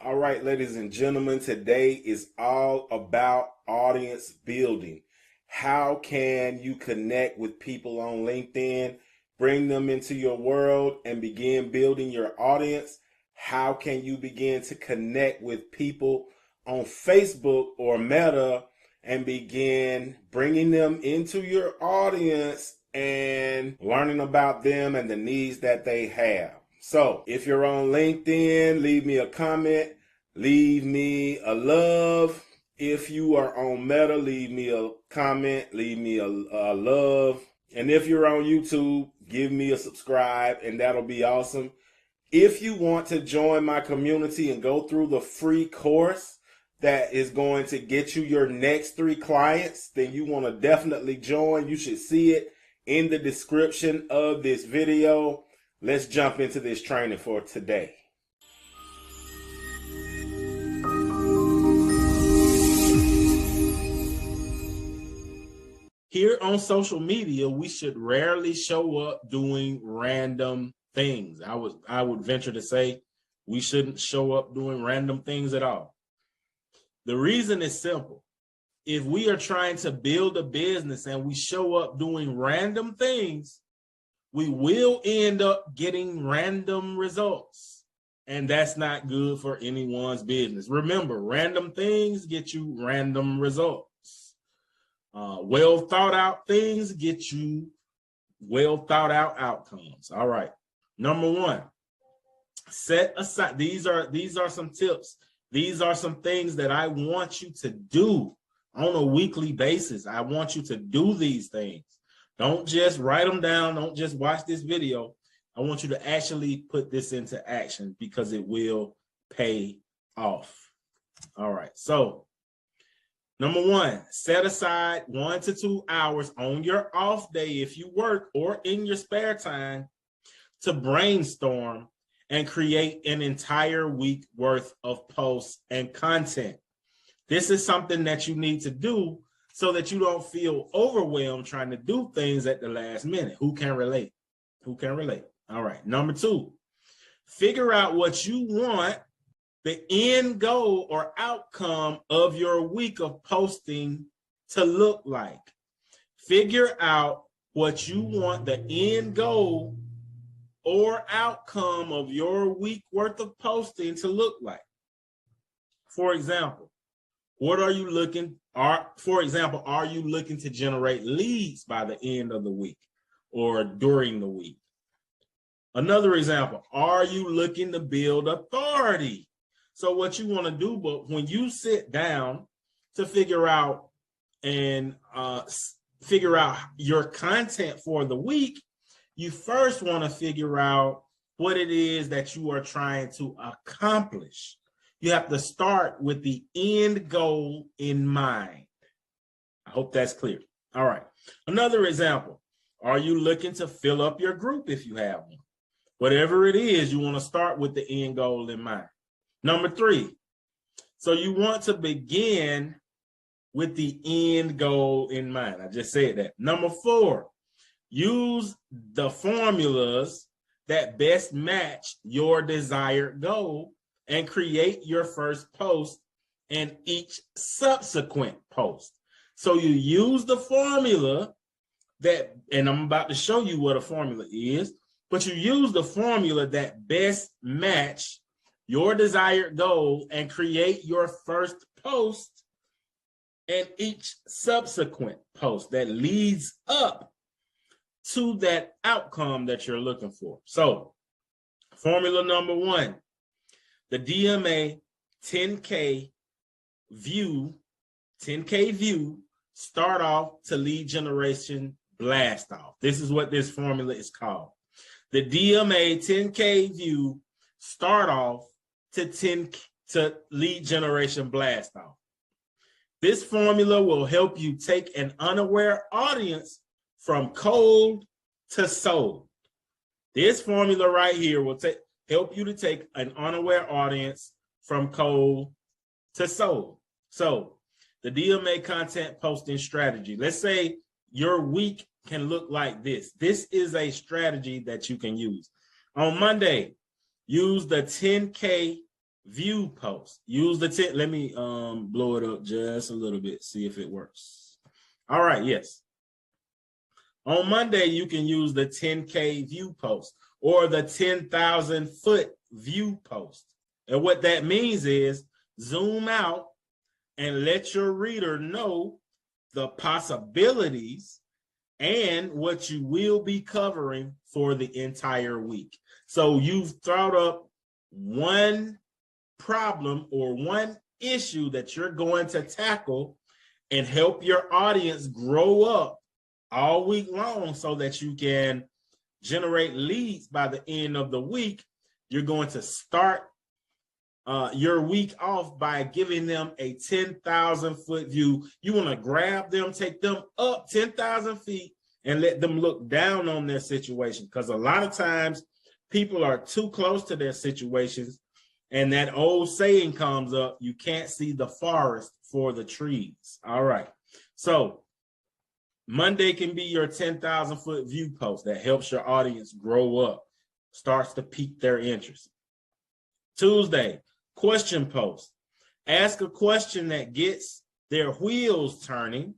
All right, ladies and gentlemen, today is all about audience building. How can you connect with people on LinkedIn, bring them into your world, and begin building your audience? How can you begin to connect with people on Facebook or Meta and begin bringing them into your audience and learning about them and the needs that they have? So if you're on LinkedIn, leave me a comment, leave me a love. If you are on Meta, leave me a comment, leave me a love. And if you're on YouTube, give me a subscribe, and that'll be awesome. If you want to join my community and go through the free course that is going to get you your next 3 clients, then you want to definitely join. You should see it in the description of this video. Let's jump into this training for today. Here on social media, we should rarely show up doing random things. I would venture to say we shouldn't show up doing random things at all. The reason is simple. If we are trying to build a business and we show up doing random things, we will end up getting random results. And that's not good for anyone's business. Remember, random things get you random results. Well thought out things get you well thought out outcomes. All right. Number 1, set aside. These are some tips. These are some things that I want you to do on a weekly basis. I want you to do these things. Don't just write them down. Don't just watch this video. I want you to actually put this into action because it will pay off. All right. So, number 1, set aside 1 to 2 hours on your off day if you work or in your spare time to brainstorm and create an entire week worth of posts and content. This is something that you need to do so that you don't feel overwhelmed trying to do things at the last minute. Who can relate? Who can relate? All right. Number 2, figure out what you want the end goal or outcome of your week of posting to look like. Figure out what you want the end goal or outcome of your week worth of posting to look like. For example, are you looking to generate leads by the end of the week or during the week? Another example, are you looking to build authority? So what you want to do, but when you sit down to figure out your content for the week, you first want to figure out what it is that you are trying to accomplish. You have to start with the end goal in mind. I hope that's clear. All right. Another example, are you looking to fill up your group if you have one? Whatever it is, you want to start with the end goal in mind. Number 3, so you want to begin with the end goal in mind. I just said that. Number 4, use the formulas that best match your desired goal and create your first post and each subsequent post. So you use the formula that, and I'm about to show you what a formula is, but you use the formula that best match your desired goal and create your first post and each subsequent post that leads up to that outcome that you're looking for. So, formula number 1, the DMA 10K view, start off to lead generation blast off. This is what this formula is called. The DMA 10K view start off to lead generation blast off. This formula will help you take an unaware audience from cold to sold. This formula right here will help you to take an unaware audience from cold to sold. So the DMA content posting strategy, let's say your week can look like this. This is a strategy that you can use. On Monday, use the 10K view post. Use the 10. Let me blow it up just a little bit, see if it works. All right, yes. On Monday, you can use the 10K view post or the 10,000 foot view post. And what that means is zoom out and let your reader know the possibilities and what you will be covering for the entire week. So you've thought up one problem or one issue that you're going to tackle and help your audience grow up all week long so that you can generate leads by the end of the week. You're going to start your week off by giving them a 10,000 foot view. You want to grab them, take them up 10,000 feet and let them look down on their situation. Because a lot of times people are too close to their situations. And that old saying comes up, you can't see the forest for the trees. All right. So Monday can be your 10,000 foot view post that helps your audience grow up, starts to pique their interest. Tuesday, question post. Ask a question that gets their wheels turning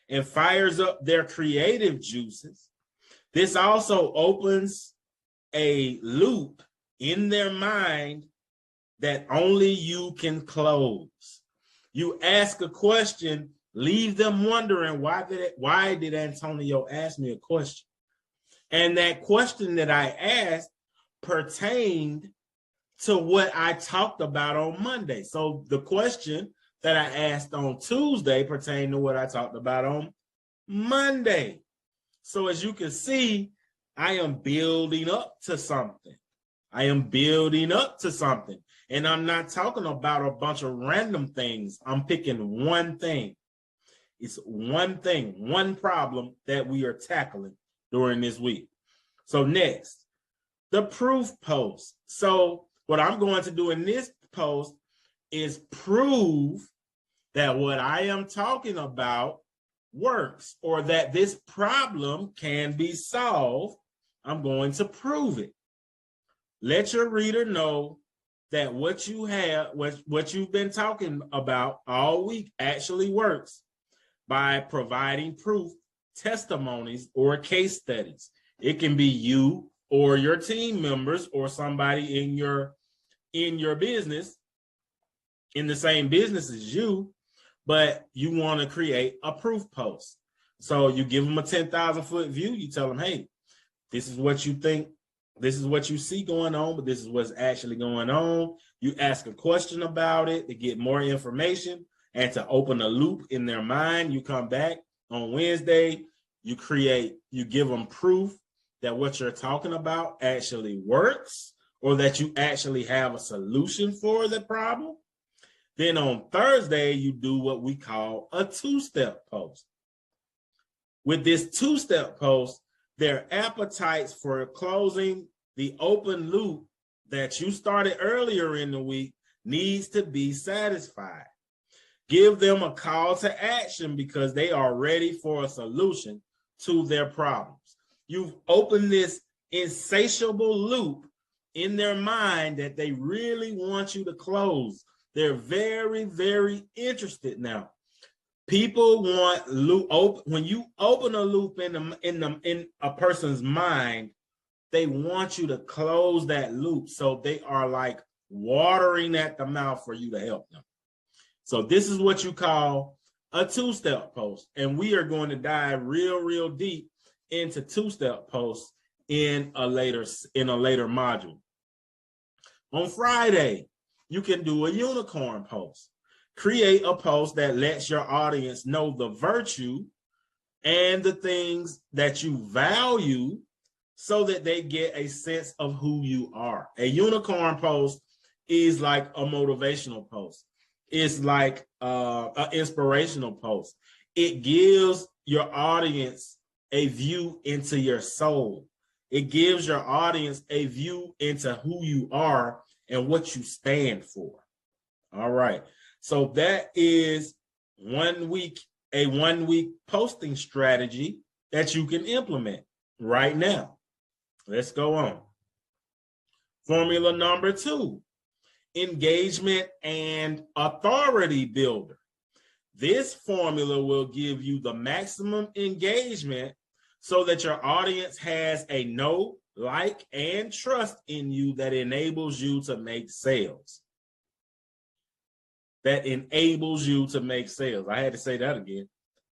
and fires up their creative juices. This also opens a loop in their mind that only you can close. You ask a question, leave them wondering, why did Antonio ask me a question? And that question that I asked pertained to what I talked about on Monday. So the question that I asked on Tuesday pertained to what I talked about on Monday. So as you can see, I am building up to something. I am building up to something. And I'm not talking about a bunch of random things. I'm picking one thing. It's one thing, one problem that we are tackling during this week. So next, the proof post. So what I'm going to do in this post is prove that what I am talking about works or that this problem can be solved. I'm going to prove it. Let your reader know that what you have, what you've been talking about all week actually works by providing proof, testimonies, or case studies. It can be you or your team members or somebody in your business, in the same business as you, but you want to create a proof post. So you give them a 10,000 foot view. You tell them, hey, this is what you think. This is what you see going on, but this is what's actually going on. You ask a question about it to get more information and to open a loop in their mind. You come back on Wednesday, you give them proof that what you're talking about actually works or that you actually have a solution for the problem. Then on Thursday, you do what we call a two-step post. With this two-step post, their appetites for closing the open loop that you started earlier in the week needs to be satisfied. Give them a call to action because they are ready for a solution to their problems. You've opened this insatiable loop in their mind that they really want you to close. They're very, very interested now. People want loop open. When you open a loop in a person's mind, they want you to close that loop. So they are like watering at the mouth for you to help them. So this is what you call a two-step post. And we are going to dive real deep into two-step posts in a later module. On Friday, you can do a unicorn post. Create a post that lets your audience know the virtue and the things that you value so that they get a sense of who you are. A unicorn post is like a motivational post. It's like an inspirational post. It gives your audience a view into your soul. It gives your audience a view into who you are and what you stand for. All right. So that is a 1 week posting strategy that you can implement right now. Let's go on. Formula number 2. engagement, and authority builder. This formula will give you the maximum engagement so that your audience has a know, like, and trust in you that enables you to make sales. That enables you to make sales. I had to say that again.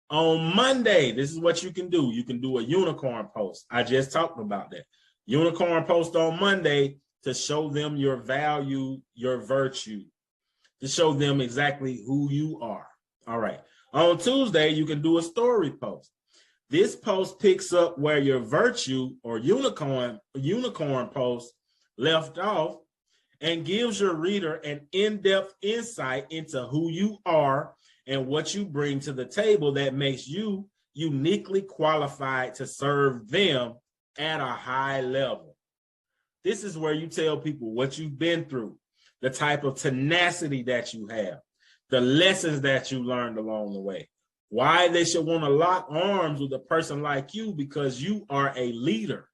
On Monday, this is what you can do. You can do a unicorn post. I just talked about that. Unicorn post on Monday to show them your value, your virtue, to show them exactly who you are. All right. On Tuesday, you can do a story post. This post picks up where your virtue or unicorn post left off and gives your reader an in-depth insight into who you are and what you bring to the table that makes you uniquely qualified to serve them at a high level. This is where you tell people what you've been through, the type of tenacity that you have, the lessons that you learned along the way, why they should want to lock arms with a person like you, because you are a leader,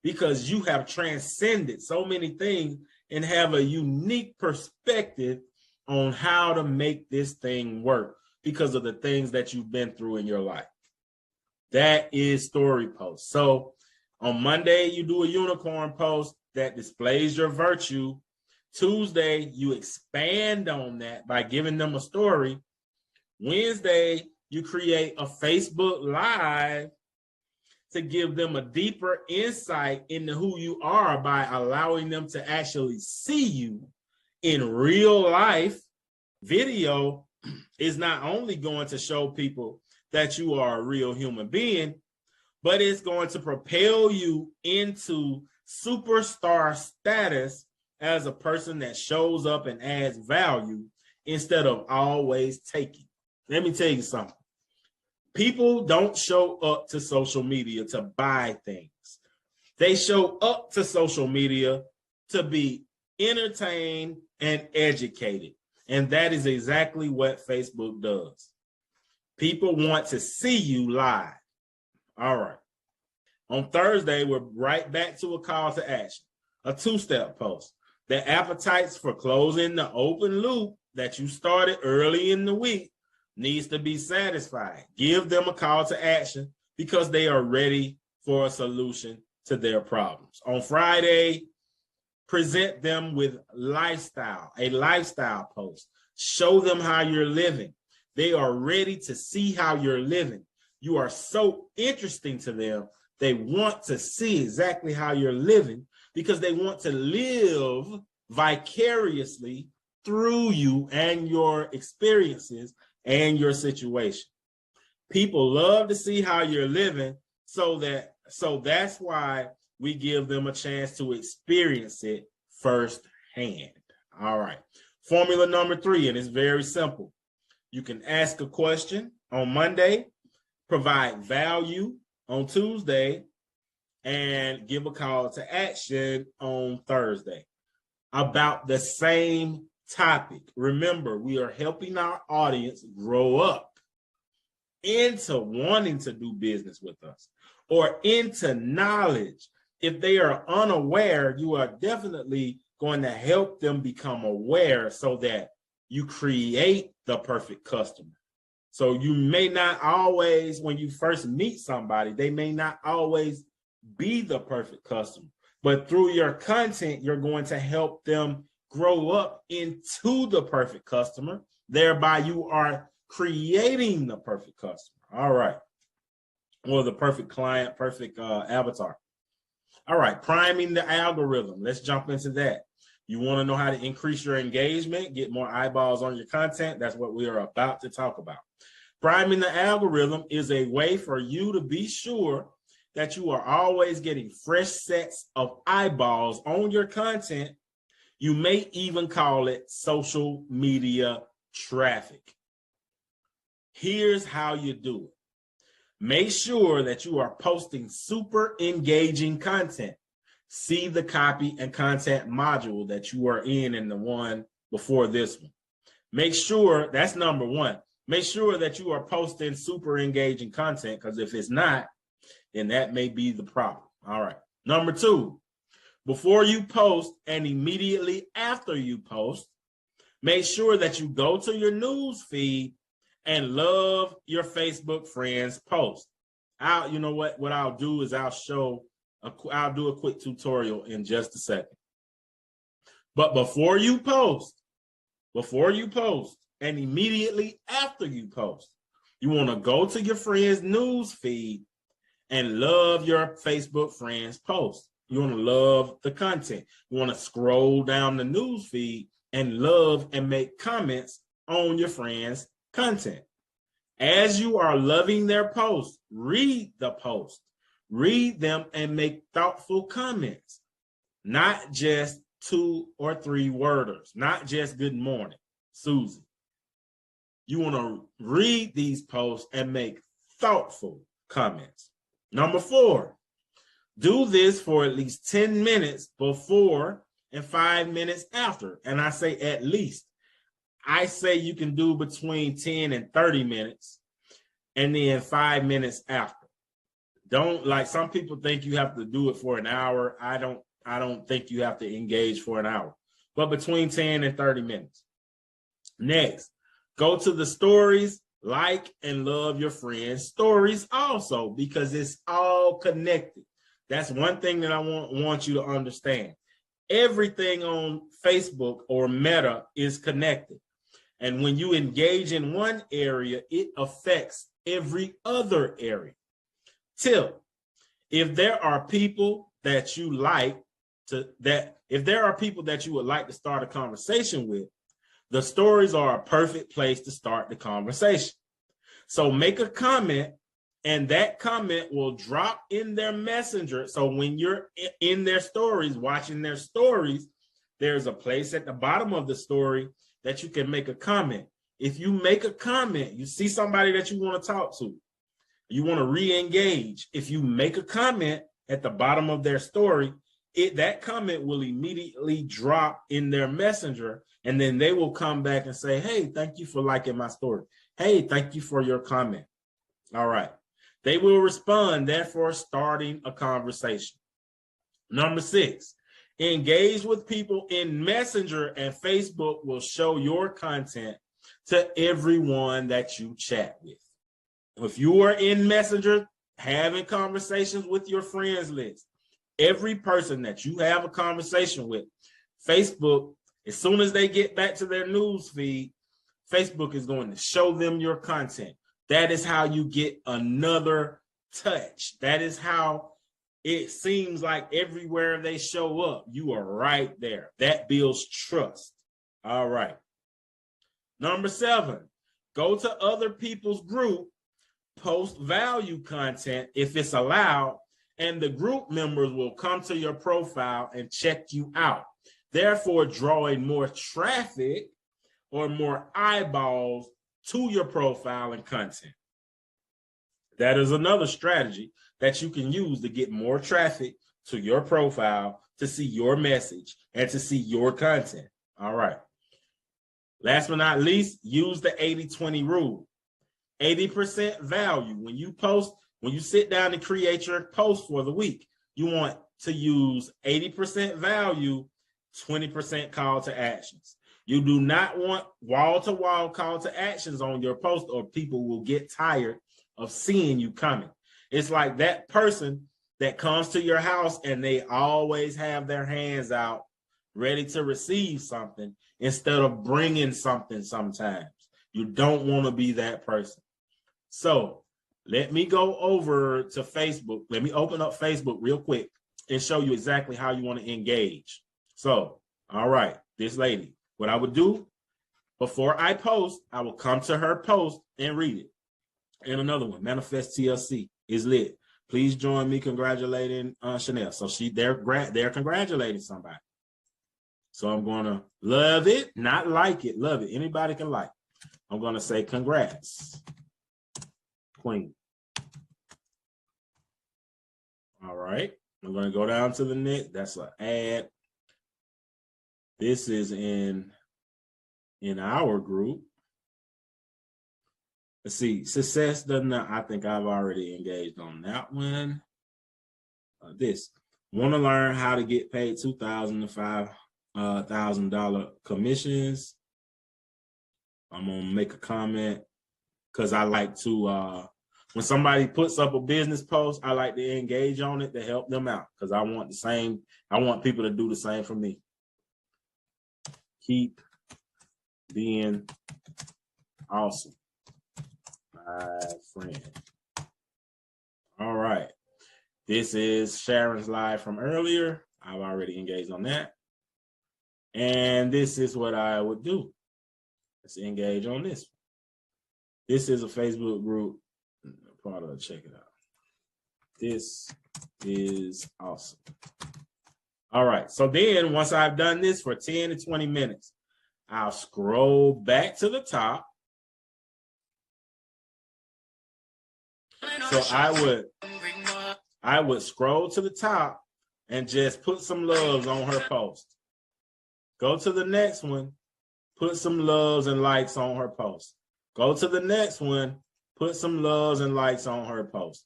because you have transcended so many things and have a unique perspective on how to make this thing work because of the things that you've been through in your life. That is story post. So on Monday, you do a unicorn post that displays your virtue. Tuesday, you expand on that by giving them a story. Wednesday, you create a Facebook Live to give them a deeper insight into who you are by allowing them to actually see you in real life. Video is not only going to show people that you are a real human being, but it's going to propel you into superstar status as a person that shows up and adds value instead of always taking. Let me tell you something. People don't show up to social media to buy things. They show up to social media to be entertained and educated. And that is exactly what Facebook does. People want to see you live. All right. On Thursday, we're right back to a call to action, a two-step post. The appetites for closing the open loop that you started early in the week needs to be satisfied. Give them a call to action because they are ready for a solution to their problems. On Friday, present them with a lifestyle post. Show them how you're living. They are ready to see how you're living. You are so interesting to them. They want to see exactly how you're living because they want to live vicariously through you and your experiences and your situation. People love to see how you're living, so that's why we give them a chance to experience it firsthand. All right. Formula number 3, and it's very simple. You can ask a question on Monday, provide value on Tuesday, and give a call to action on Thursday about the same topic. Remember, we are helping our audience grow up into wanting to do business with us or into knowledge. If they are unaware, you are definitely going to help them become aware so that you create the perfect customer. So you may not always, when you first meet somebody, they may not always be the perfect customer, but through your content, you're going to help them grow up into the perfect customer. Thereby, you are creating the perfect customer. All right. Or the perfect client, perfect avatar. All right. Priming the algorithm. Let's jump into that. You want to know how to increase your engagement, get more eyeballs on your content. That's what we are about to talk about. Priming the algorithm is a way for you to be sure that you are always getting fresh sets of eyeballs on your content. You may even call it social media traffic. Here's how you do it. Make sure that you are posting super engaging content. See the copy and content module that you are in the one before this one. Make sure, that's number 1. Make sure that you are posting super engaging content, because if it's not, then that may be the problem. All right. Number 2, Before you post and immediately after you post, make sure that you go to your news feed and love your Facebook friends post. You know what I'll do is I'll do a quick tutorial in just a second. But before you post and immediately after you post, you want to go to your friend's news feed and love your Facebook friends post. You want to love the content. You want to scroll down the news feed and love and make comments on your friends' content. As you are loving their posts, read the post. Read them and make thoughtful comments, not just 2 or 3 worders, not just good morning, Susie. You want to read these posts and make thoughtful comments. Number 4, do this for at least 10 minutes before and 5 minutes after. And I say at least. I say you can do between 10 and 30 minutes and then 5 minutes after. Don't, like some people think you have to do it for an hour. I don't think you have to engage for an hour, but between 10 and 30 minutes. Next, go to the stories, like and love your friends' stories also, because it's all connected. That's one thing that I want you to understand. Everything on Facebook or Meta is connected. And when you engage in one area, it affects every other area. Tip, if there are people that you like if there are people that you would like to start a conversation with, the stories are a perfect place to start the conversation. So make a comment, and that comment will drop in their messenger. So when you're in their stories, watching their stories, there's a place at the bottom of the story that you can make a comment. If you make a comment, you see somebody that you want to talk to, you want to re-engage. If you make a comment at the bottom of their story, that comment will immediately drop in their messenger, and then they will come back and say, hey, thank you for liking my story. Hey, thank you for your comment. All right. They will respond, therefore starting a conversation. Number 6, engage with people in Messenger, and Facebook will show your content to everyone that you chat with. If you are in Messenger having conversations with your friends list, every person that you have a conversation with, Facebook, as soon as they get back to their news feed, Facebook is going to show them your content. That is how you get another touch. That is how it seems like everywhere they show up, you are right there. That builds trust. All right. Number 7, go to other people's group, post value content if it's allowed, and the group members will come to your profile and check you out, therefore drawing more traffic or more eyeballs to your profile and content. That is another strategy that you can use to get more traffic to your profile, to see your message and to see your content. All right. Last but not least, use the 80-20 rule. 80% value. When you sit down and create your post for the week, you want to use 80% value, 20% call to actions. You do not want wall-to-wall call to actions on your post, or people will get tired of seeing you coming. It's like that person that comes to your house and they always have their hands out ready to receive something instead of bringing something sometimes. You don't want to be that person. So let me go over to Facebook. Let me open up Facebook real quick and show you exactly how you want to engage. So, all right, this lady, what I would do before I post, I will come to her post and read it. And another one, Manifest TLC is lit. Please join me congratulating Chanel. So they're congratulating somebody. So I'm going to love it, not like it, love it. Anybody can like. I'm going to say congrats, Queen. All right. I'm going to go down to the next. That's an ad. This is in our group. Let's see. Success does not. I think I've already engaged on that one. This. Want to learn how to get paid $2,000 to $5,000 commissions? I'm gonna make a comment because I like to when somebody puts up a business post, I like to engage on it to help them out because I want the same. I want people to do the same for me. Keep being awesome, my friend. All right. This is Sharon's live from earlier. I've already engaged on that. And this is what I would do. Let's engage on this. This is a Facebook group. Part of it. Check it out. This is awesome. All right. So then once I've done this for 10 to 20 minutes, I'll scroll back to the top. So I would scroll to the top and just put some loves on her post. Go to the next one, put some loves and likes on her post. Go to the next one, put some loves and likes on her post.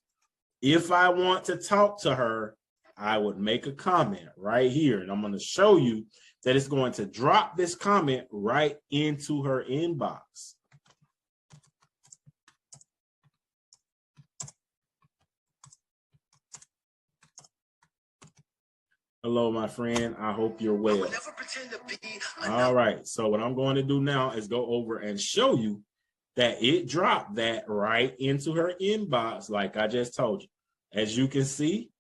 If I want to talk to her, I would make a comment right here. And I'm going to show you that it's going to drop this comment right into her inbox. Hello, my friend. I hope you're well. All right. So what I'm going to do now is go over and show you that it dropped that right into her inbox, like I just told you. As you can see,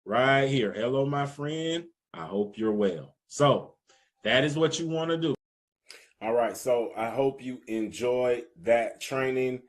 right here. Hello, my friend. I hope you're well. So that is what you want to do. All right. So I hope you enjoyed that training.